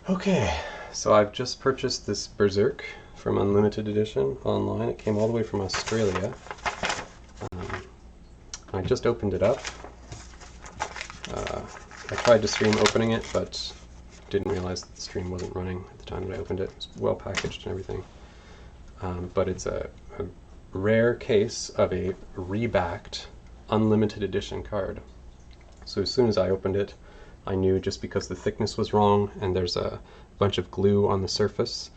Okay, so I've just purchased this Berserk from Unlimited Edition online. It came all the way from Australia. I just opened it up. I tried to stream opening it, but didn't realize that the stream wasn't running at the time that I opened it. It was well packaged and everything. But it's a rare case of a rebacked Unlimited Edition card. So as soon as I opened it, I knew, just because the thickness was wrong and there's a bunch of glue on the surface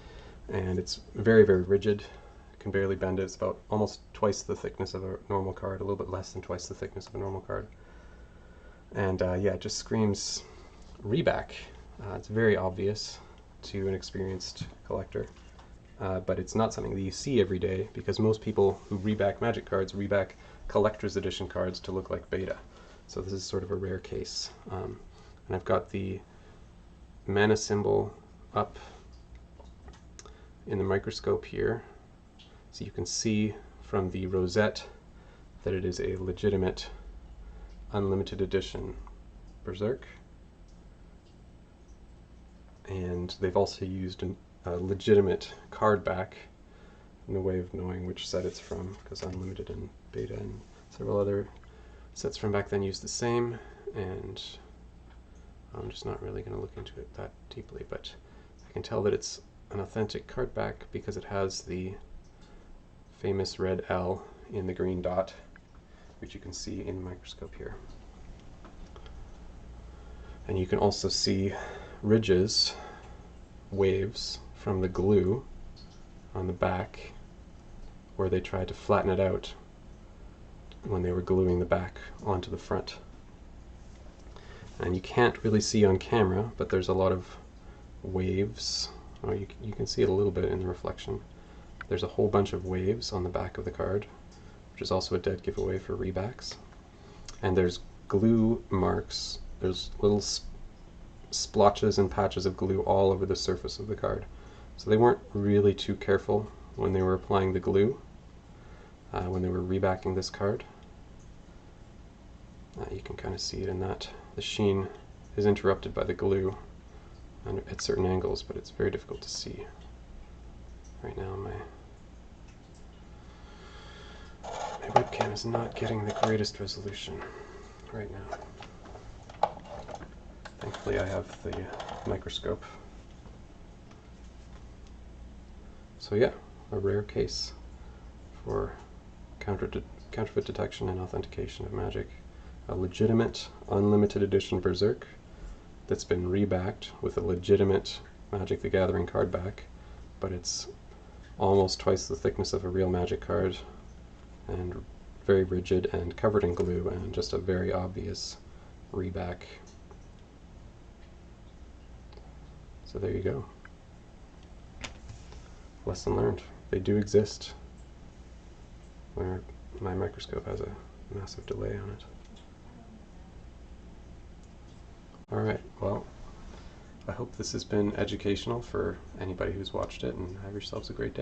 and it's very, very rigid. I can barely bend it. It's about almost twice the thickness of a normal card, a little bit less than twice the thickness of a normal card. And yeah, it just screams reback. It's very obvious to an experienced collector, but it's not something that you see every day, because most people who reback Magic cards reback collector's edition cards to look like beta. So this is sort of a rare case. And I've got the mana symbol up in the microscope here, so you can see from the rosette that it is a legitimate Unlimited Edition Berserk. And they've also used a legitimate card back in the way of knowing which set it's from, because Unlimited and Beta and several other sets from back then used the same, and I'm just not really going to look into it that deeply, but I can tell that it's an authentic card back because it has the famous red L in the green dot, which you can see in the microscope here. And you can also see ridges, waves, from the glue on the back where they tried to flatten it out when they were gluing the back onto the front. And you can't really see on camera, but there's a lot of waves. Oh, you can see it a little bit in the reflection. There's a whole bunch of waves on the back of the card, which is also a dead giveaway for rebacks. And there's glue marks. There's little splotches and patches of glue all over the surface of the card. So they weren't really too careful when they were applying the glue, when they were rebacking this card. You can kind of see it in that the sheen is interrupted by the glue at certain angles, but it's very difficult to see right now. My webcam is not getting the greatest resolution right now. Thankfully I have the microscope. So yeah, a rare case for counterfeit detection and authentication of Magic. A legitimate Unlimited Edition Berserk that's been rebacked with a legitimate Magic the Gathering card back, but it's almost twice the thickness of a real Magic card, and very rigid and covered in glue, and just a very obvious reback. So there you go. Lesson learned. They do exist, where my microscope has a massive delay on it. Alright, well, I hope this has been educational for anybody who's watched it, and have yourselves a great day.